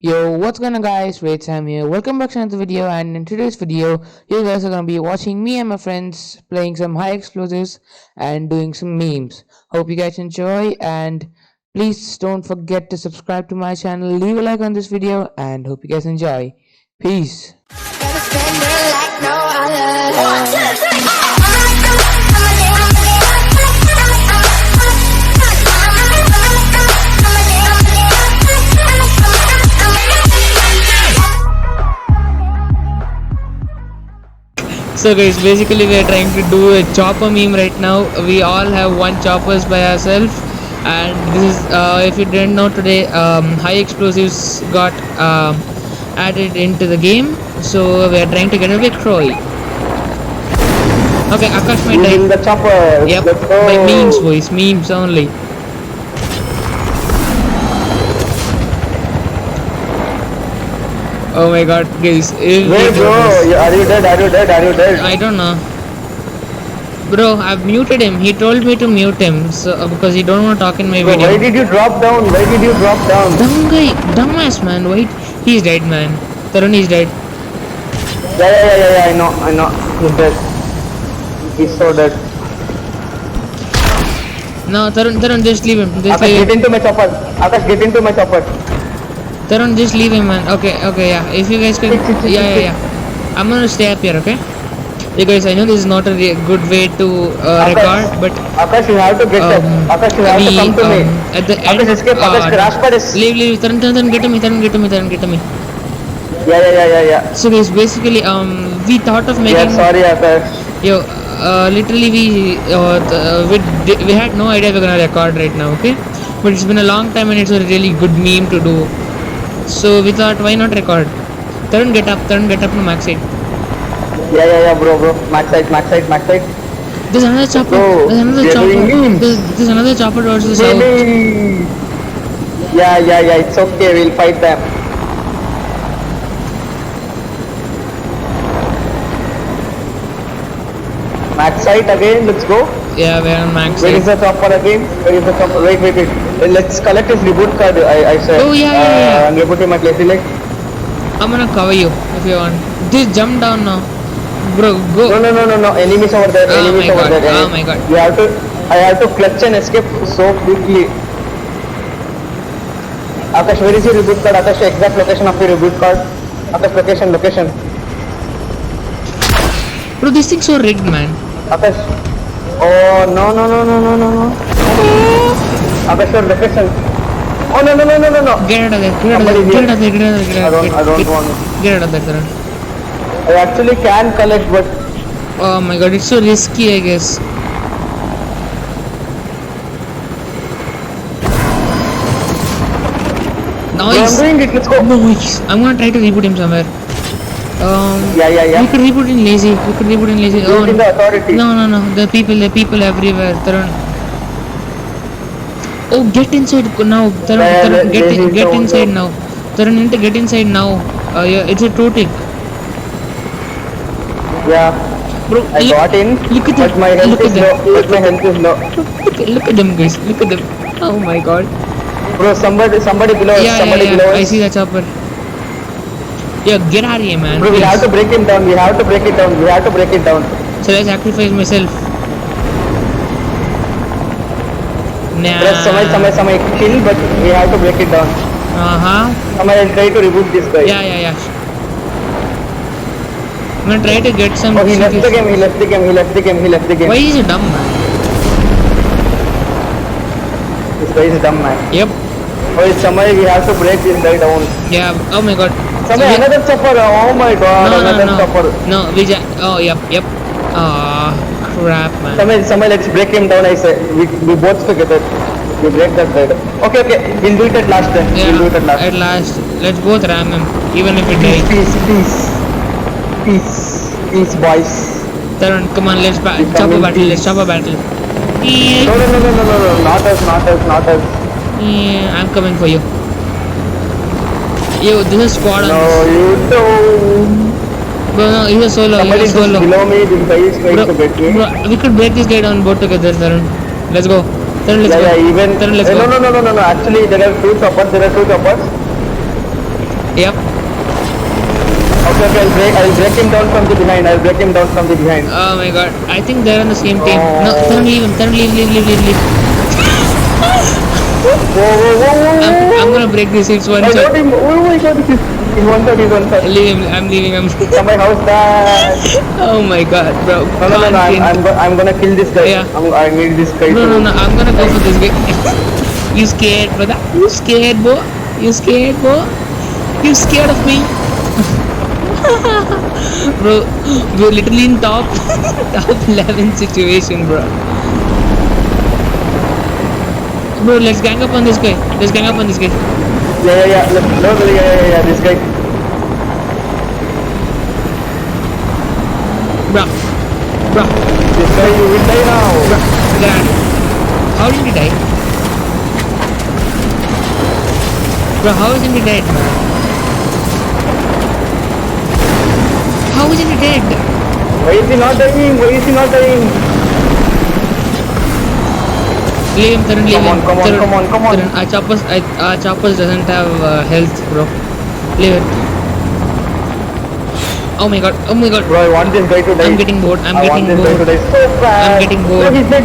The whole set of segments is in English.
Yo, what's going on guys? Wait, Sam here. Welcome back to another video, and in today's video, you guys are gonna be watching me and my friends playing some high explosives and doing some memes. Hope you guys enjoy, and please don't forget to subscribe to my channel, leave a like on this video, and hope you guys enjoy. Peace. So guys, basically we are trying to do a chopper meme right now. We all have one choppers by ourselves, and this is if you didn't know today, high explosives got added into the game. So we are trying to get a victory. Okay, Akash might die. Using the chopper. Yep, Let's go. by memes boys, memes only. Oh my god, guys. Wait, bro. Are you dead? Are you dead? Are you dead? I don't know. Bro, I've muted him. He told me to mute him because he don't want to talk in my Bro, video. why did you drop down? Why did you drop down? Dumb guy, dumbass man. Wait, he's dead, man. Tarun is dead. Yeah. I know. He's dead. He's so dead. No, Tarun, just leave him. Just Akash, leave get him. into my chopper. Akash, get into my chopper. Tarun, just leave him, man. Okay, yeah. If you guys can, yeah. I'm gonna stay up here, okay? You guys, I know this is not a good way to record, but Akash, you have to get up. Akash, you have to come to me. at the end, Akash, escape. Akash, crash pad is. leave. Tarun, get to me. Yeah. So guys, basically, we thought of making. Yeah, sorry, Akash. Yo, literally we had no idea we're gonna record right now, okay? But it's been a long time and it's a really good meme to do. So we thought, why not record? Tarun, get up to max side. Yeah, bro. Max side. There's another chopper. Bro, There's another they're chopper. doing memes. There's another chopper towards the south. Maybe. Yeah. It's okay. We'll fight them. Max side again. Let's go. Yeah, we're on max Where is side. the chopper again? Where is the chopper? Wait. Let's collect his reboot card. I said. Oh, yeah. I'm reboot him at Select. I'm gonna cover you if you want. Just jump down now. Bro, go. No. Enemies over there. Oh Enemies my over God. there. Oh my God. You have to. I have to clutch and escape so quickly. Akash, where is your reboot card? Akash, exact location of your reboot card. Akash, location. Bro, this thing's so rigged, man. Akash. Oh no. Akash, your location. Oh no. Get out of there. I don't want it. Get out of there, Tarun. I actually can collect, but Oh my god, it's so risky, I guess. I'm Nice. doing it. Let's go. Nice. I'm gonna try to reboot him somewhere. Yeah. We could reboot in lazy. Do it in the authority. No. The people everywhere. Tarun. Oh, get inside now. Tarun, get inside now. Tarun, get inside now. Yeah, it's a two tick. Yeah. Bro, I got in, look at but them. my health Look is at low. them. But my health is low. Look at them, guys. Look at them. Oh my god. Bro, somebody below us. Yeah. Below I us. see that chopper. Yeah, get out of here, man. Bro, we please. have to break him down. We have to break it down. So I sacrifice myself. Nah. Press Samay, kill, but we have to break it down. Samay, I'll try to reboot this guy. Yeah. I'm gonna try to get some. Oh, he left the game. Why is he dumb, man? This guy is a dumb man. Yep. Oh, it's Samay, we have to break this guy down. Yeah. Oh my god. Samay, another chopper. Oh my god, another chopper. No, Vijay. Oh, yep. Ah, crap, man. Samay, let's break him down. I say, we both together. We break that guy. Okay. We'll do it at last then. Yeah. We'll do it at last. At last, let's both ram him, even if it dies. Peace, boys. Tarun, come on, let's chopper battle. Yeah. No, not us. Yeah, I'm coming for you. Yo, this is squad on No, this. you don't. Bro, no, he's a solo. Somebody is below me, this guy is trying to get me. Bro, we could break this guy down both together, Tarun. Let's go. Tarun, let's go. Even. Tarun, let's go. No. Actually, there are two choppers. Yep. Okay, okay, I'll break him down from the behind. I'll break him down from the behind. Oh my god. I think they're on the same team. No, turn leave him. Turn leave. Whoa. I'm gonna break this. It's one I got shot. him. Oh my god, he's one shot, he's one shot. Leave him. I'm leaving him. Come my house back. Oh my god, bro. No, I'm gonna kill this guy. Yeah. I need this guy. No. I'm gonna go for this guy. You scared, brother? You scared, bro? You scared of me? Bro, we're literally in top 11 situation, bro. Bro, let's gang up on this guy. Yeah. This guy. Bro. This guy, you will die now. Grand. How did he die? Bro, how isn't he dead, man? How isn't he dead? Why is he not dying? Leave him, Tarun, leave him. Come on. Tarun, our choppers doesn't have health, bro. Leave it. Oh my god. Bro, I want this guy to die. I'm getting bored. I want this guy to die so fast. I'm getting bored. No, he's dead.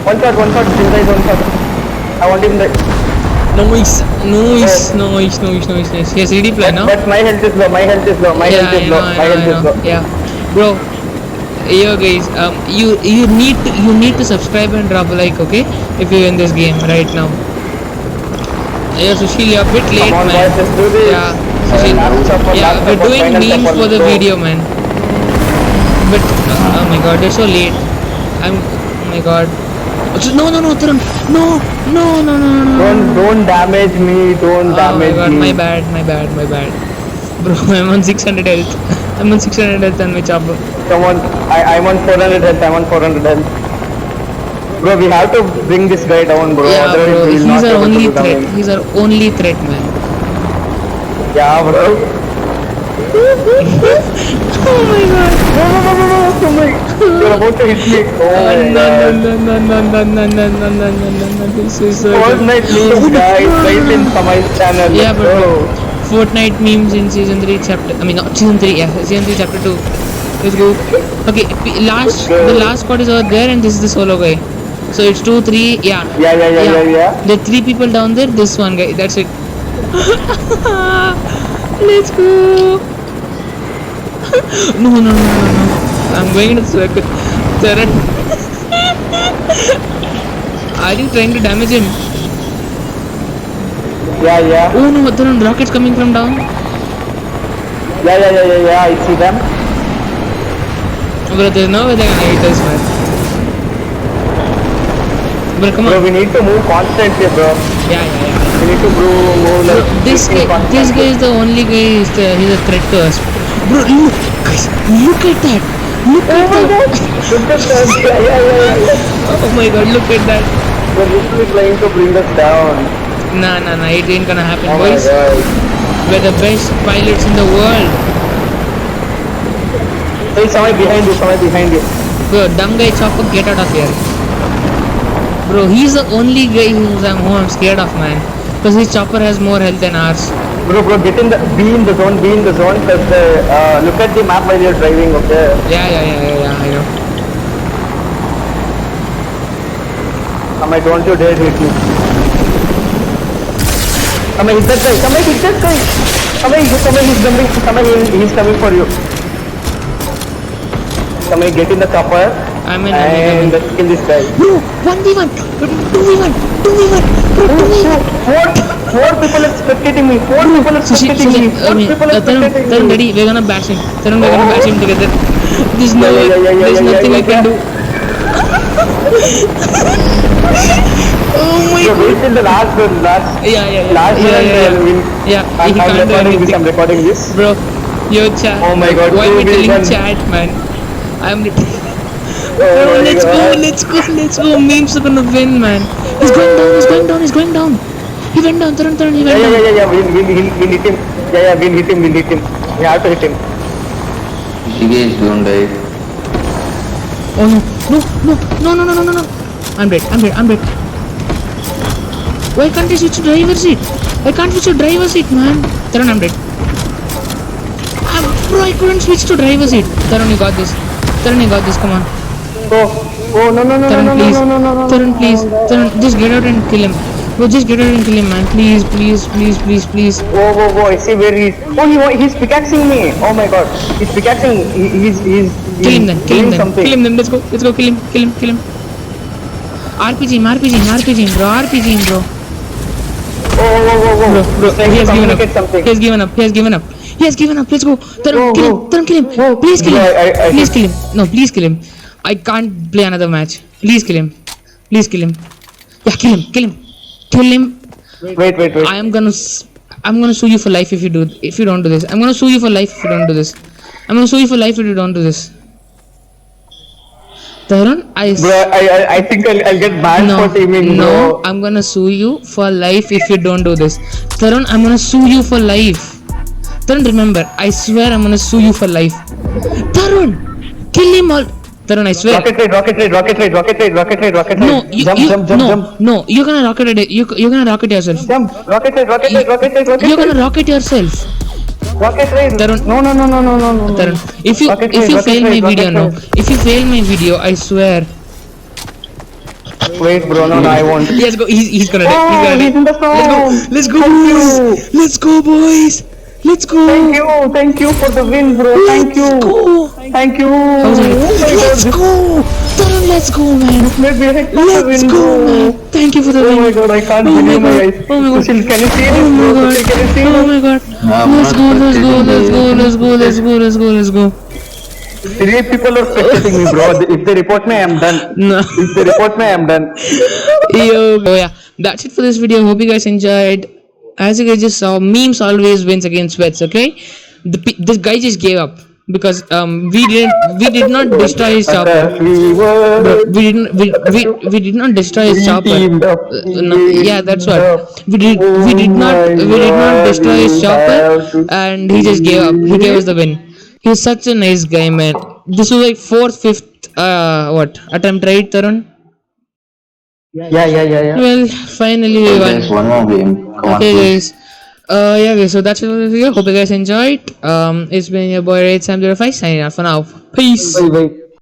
One shot. This guy is one shot. I want him dead. Noise. He has ready plan now. But my health is low. My health is low. Yeah, bro. Yo guys, you need to subscribe and drop a like, okay? If you in this game right now. Yeah, Sushil, you're a bit late, Come on, man. boys, let's do this. Yeah, Sushil. We're doing memes for the video, man. But oh my god, they're so late. Oh my god. No, Tarun. No. Don't damage me. Don't damage me. My bad. Bro, I'm on 600 health. On my chopper. Come on, I'm on 400 health. Bro, we have to bring this guy down, bro. Yeah, Otherwise bro. we will He's not our able to only do threat. damage. He's our only threat, man. Yeah, bro. Oh my god. No. You're about to hit me. Oh my god. No. This is so Fortnite memes, guys. Right in Samay's channel. Yeah, Let's go. Fortnite memes in season 3 chapter. Not season 3. Yeah, season 3 chapter 2. Let's go. Okay, the last squad is over there, and this is the solo guy. So it's 2, 3. Yeah. Yeah. There are 3 people down there. This one guy. That's it. Let's go. No. I'm going in a circle. Tarun. Are you trying to damage him? Yeah. Oh no, Tarun, rockets coming from down. Yeah. I see them. Bro, there's no way they're gonna hit us, man. Bro, come on. Bro, we need to move constantly, bro. Yeah. We need to move like This guy is the only guy. He's a threat to us. Bro, look, guys, look at that. Look at that. Yeah. Oh my god, look at that. We're literally trying to bring us down. Nah, it ain't gonna happen, Oh boys. my god. We're the best pilots in the world. Hey, someone behind you. Bro, dumb guy chopper, get out of here. Bro, he's the only guy who I'm scared of, man. Because his chopper has more health than ours. Bro, be in the zone, because look at the map while you're driving, okay? Yeah, I know. Don't you dare hit me. Hit that guy. He's coming for you. Get in the chopper. I'm in. And kill this guy. Bro, 1v1, 2v1. Four people are spectating me. Tarun, ready, we're gonna bash him. Together. There's nothing I can do. Oh my god. Wait till the last. Yeah, he can't do anything. I'm recording this. Bro, yo chat. Oh my god. Why am I telling chat, man? I'm Bro, let's go. Memes are gonna win, man. He's going down. He went down, Tarun, he went down. Yeah. We'll hit him. Yeah, we'll hit him. We have to hit him. You guys don't die. Oh no. I'm dead. Why can't I switch to driver seat? I can't switch to driver seat, man. Tarun, I'm dead. Bro, I couldn't switch to driver seat. Tarun, you got this. Tarun, you got this. Come on. Oh no no no Tarun, no no please. no no no no. Tarun, please. Tarun, just get out and kill him. Bro, just get out and kill him, man. Please, please, please, please, please. Whoa, I see where he is. Oh, he's pickaxing me. Oh my god. He's pickaxing. He's Kill him then. Kill him doing then. something. Kill him then. Let's go. Let's go. Kill him. Kill him. Kill him. RPG him. RPG him. RPG him, bro. RPG him, bro. Whoa. Bro, He's trying he to has given up. communicate something. He has given up. He has given up. He has given up. Let's go. Tarun, kill him. Tarun, kill him. Whoa. Please kill him. Yeah, I Please kill him. No, please kill him. I can't play another match. Please kill him. Please kill him. Yeah, kill him. Kill him. Kill him. Wait. I'm gonna sue you for life if you don't do this. I'm gonna sue you for life if you don't do this. I'm gonna sue you for life if you don't do this. Tarun, Bro, I think I'll get banned for teaming. no, bro. I'm gonna sue you for life if you don't do this. Tarun, I'm gonna sue you for life. Tarun, remember, I swear I'm gonna sue you for life. Tarun, kill him all. Tarun, I swear. Rocket raid. No, Jump. no, you're gonna rocket it. You're gonna rocket yourself. Jump. Rocket raid. You're gonna rocket yourself. Rocket raid. Tarun. No. Tarun, if you fail my video now, if you fail my video, I swear. Wait, bro, no, I won't. Let's go. He's gonna die. Oh, he's in the storm. Let's go, boys. Let's go, boys. Let's go. Thank you for the win, bro. Thank you. Let's go. Tarun, let's go, man. Let's go, man. Thank you for the win. Oh my god, I can't Oh my believe my God. eyes. Oh my God. Sushil, can you see Oh this, my bro? god. Sushil, can you see Oh this? my god. I'm Let's go. 3 people are spectating me, bro. If they report me, I'm done. No. If they report me, I'm done. Oh yeah, that's it for this video. Hope you guys enjoyed. As you guys just saw, memes always wins against sweats. Okay, this guy just gave up because we did not destroy his chopper. Bro, we did not destroy his chopper. No, yeah, that's what we did not destroy his chopper, and he just gave up. He gave us the win. He's such a nice guy, man. This was like 4th, 5th attempt, right, Tarun? Yeah. Well, finally we won. There's one more game. Come on, Okay, please. guys. Yeah, guys. So that's it for the video. Hope you guys enjoyed. It's been your boy Raid Sam 05 signing off for now. Peace. Wait.